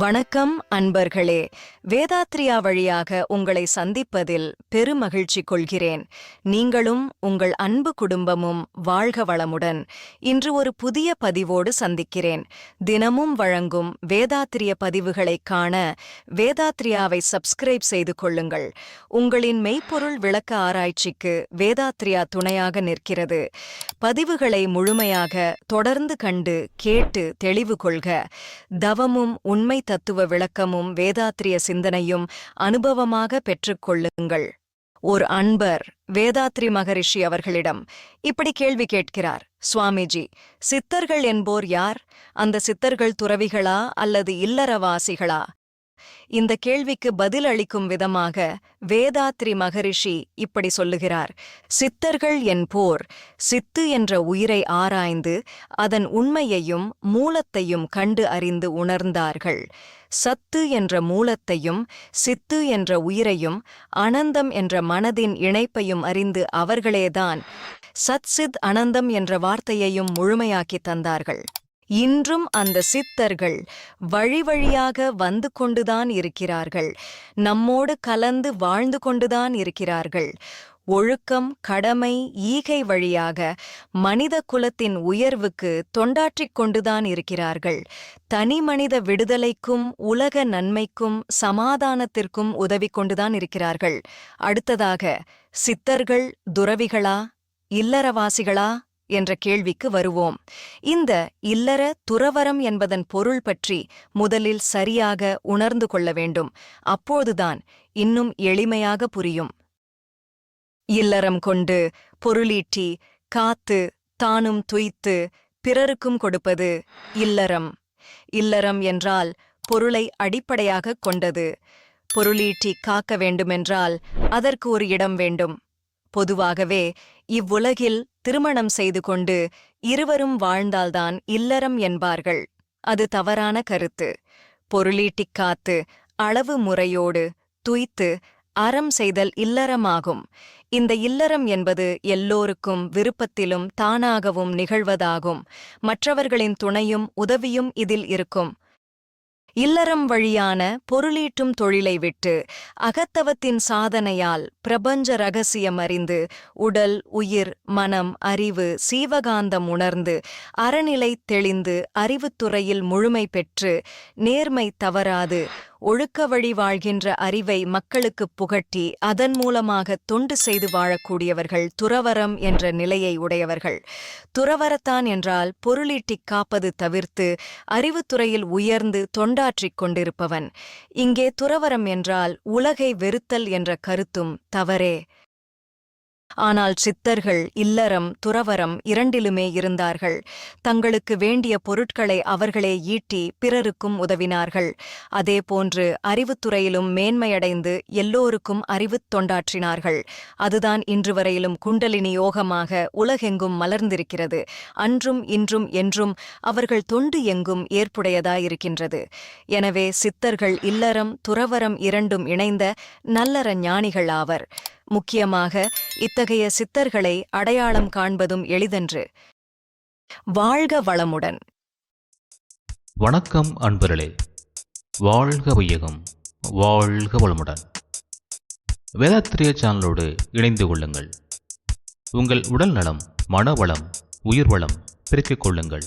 வணக்கம் அன்பர்களே. வேதாத்ரியா வழியாக உங்களை சந்திப்பதில் பெருமகிழ்ச்சி கொள்கிறேன். நீங்களும் உங்கள் அன்பு குடும்பமும் வாழ்க வளமுடன். இன்று ஒரு புதிய பதிவோடு சந்திக்கிறேன். தினமும் வழங்கும் வேதாத்ரிய பதிவுகளை காண வேதாத்ரியாவை சப்ஸ்கிரைப் செய்து கொள்ளுங்கள். உங்களின் மெய்ப்பொருள் விளக்க ஆராய்ச்சிக்கு வேதாத்ரியா துணையாக நிற்கிறது. பதிவுகளை முழுமையாக தொடர்ந்து கண்டு கேட்டு தெளிவு கொள்க. தவமும் உண்மை தத்துவ விளக்கமும் வேதாத்ரிய சிந்தனையும் அனுபவமாக பெற்றுக்கொள்ளுங்கள். ஓர் அன்பர் வேதாத்ரி மகரிஷி அவர்களிடம் இப்படி கேள்வி கேட்கிறார். சுவாமிஜி, சித்தர்கள் என்போர் யார்? அந்த சித்தர்கள் துறவிகளா அல்லது இல்லறவாசிகளா? இந்த கேள்விக்கு பதில் அளிக்கும் விதமாக வேதாத்ரி மகரிஷி இப்படி சொல்லுகிறார். சித்தர்கள் என்போர் சித்து என்ற உயிரை ஆராய்ந்து அதன் உண்மையையும் மூலத்தையும் கண்டு அறிந்து உணர்ந்தார்கள். சத்து என்ற மூலத்தையும் சித்து என்ற உயிரையும் அனந்தம் என்ற மனதின் இணைப்பையும் அறிந்து அவர்களேதான் சத்சித் அனந்தம் என்ற வார்த்தையையும் முழுமையாக்கி தந்தார்கள். இன்றும் அந்த சித்தர்கள் வழி வழியாக வந்து கொண்டுதான் இருக்கிறார்கள். நம்மோடு கலந்து வாழ்ந்து கொண்டுதான் இருக்கிறார்கள். ஒழுக்கம், கடமை, ஈகை வழியாக மனித குலத்தின் உயர்வுக்கு தொண்டாற்றிக் கொண்டுதான் இருக்கிறார்கள். தனி மனித விடுதலைக்கும் உலக நன்மைக்கும் சமாதானத்திற்கும் உதவி கொண்டுதான் இருக்கிறார்கள். அடுத்ததாக, சித்தர்கள் துறவிகளா இல்லறவாசிகளா என்ற கேள்விக்கு வருவோம். இந்த இல்லற துறவரம் என்பதன் பொருள் பற்றி முதலில் சரியாக உணர்ந்து கொள்ள வேண்டும். அப்போதுதான் இன்னும் எளிமையாக புரியும். இல்லறம் கொண்டு பொருளீட்டி காத்து தானும் துய்த்து பிறருக்கும் கொடுப்பது இல்லறம். இல்லறம் என்றால் பொருளை அடிப்படையாகக் கொண்டது. பொருளீட்டி காக்க வேண்டுமென்றால் அதற்கு ஒரு இடம் வேண்டும். பொதுவாகவே இவ்வுலகில் திருமணம் செய்து கொண்டு இருவரும் வாழ்ந்தால்தான் இல்லறம் என்பார்கள். அது தவறான கருத்து. பொருளீட்டிக் காத்து அளவு முறையோடு துய்த்து அறம் செய்தல் இல்லறமாகும். இந்த இல்லறம் என்பது எல்லோருக்கும் விருப்பத்திலும் தானாகவும் நிகழ்வதாகும். மற்றவர்களின் துணையும் உதவியும் இதில் இருக்கும். இல்லறம் வழியான பொருளீட்டும் தொழிலை விட்டு அகத்தவத்தின் சாதனையால் பிரபஞ்ச ரகசியம் அறிந்து உடல், உயிர், மனம், அறிவு, சீவகாந்தம் உணர்ந்து அறநிலை தெளிந்து அறிவுத்துறையில் முழுமை பெற்று நேர்மை தவறாது ஒழுக்க வழி வாழ்கின்ற அறிவை மக்களுக்குப் புகட்டி அதன் மூலமாக தொண்டு செய்து வாழக்கூடியவர்கள் துறவரம் என்ற நிலையை உடையவர்கள். துறவரத்தான் என்றால் பொருளீட்டிக் காப்பது தவிர்த்து அறிவுத்துறையில் உயர்ந்து தொண்டாற்றிக் கொண்டிருப்பவன். இங்கே துறவரம் என்றால் உலகை வெறுத்தல் என்ற கருத்தும் தவறே. ஆனால் சித்தர்கள் இல்லறம் துறவரம் இரண்டிலுமே இருந்தார்கள். தங்களுக்கு வேண்டிய பொருட்களை அவர்களே ஈட்டி பிறருக்கும் உதவினார்கள். அதேபோன்று அறிவுத்துறையிலும் மேன்மையடைந்து எல்லோருக்கும் அறிவுத் தொண்டாற்றினார்கள். அதுதான் இன்று வரையிலும் குண்டலினி யோகமாக உலகெங்கும் மலர்ந்திருக்கிறது. அன்றும் இன்றும் என்றும் அவர்கள் தொண்டு எங்கும் ஏற்புடையதாயிருக்கின்றது. எனவே சித்தர்கள் இல்லறம் துறவரம் இரண்டும் இணைந்த நல்லற ஞானிகள் ஆவர். முக்கியமாக இத்தகைய சித்தர்களை அடையாளம் காண்பதும் எளிதன்று. வாழ்க வளமுடன். வணக்கம் அன்பர்களே. வாழ்க வையகம், வாழ்க வளமுடன். வேதாத்ரிய சேனலோடு இணைந்து கொள்ளுங்கள். உங்கள் உடல் நலம், மனவளம், உயிர் வளம் பெருக்கிக் கொள்ளுங்கள்.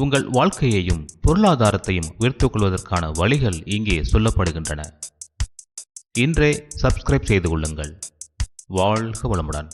உங்கள் வாழ்க்கையையும் பொருளாதாரத்தையும் உயர்த்திக் கொள்வதற்கான வழிகள் இங்கே சொல்லப்படுகின்றன. இன்றே சப்ஸ்கிரைப் செய்து கொள்ளுங்கள். வாழ்க வளமுடன்.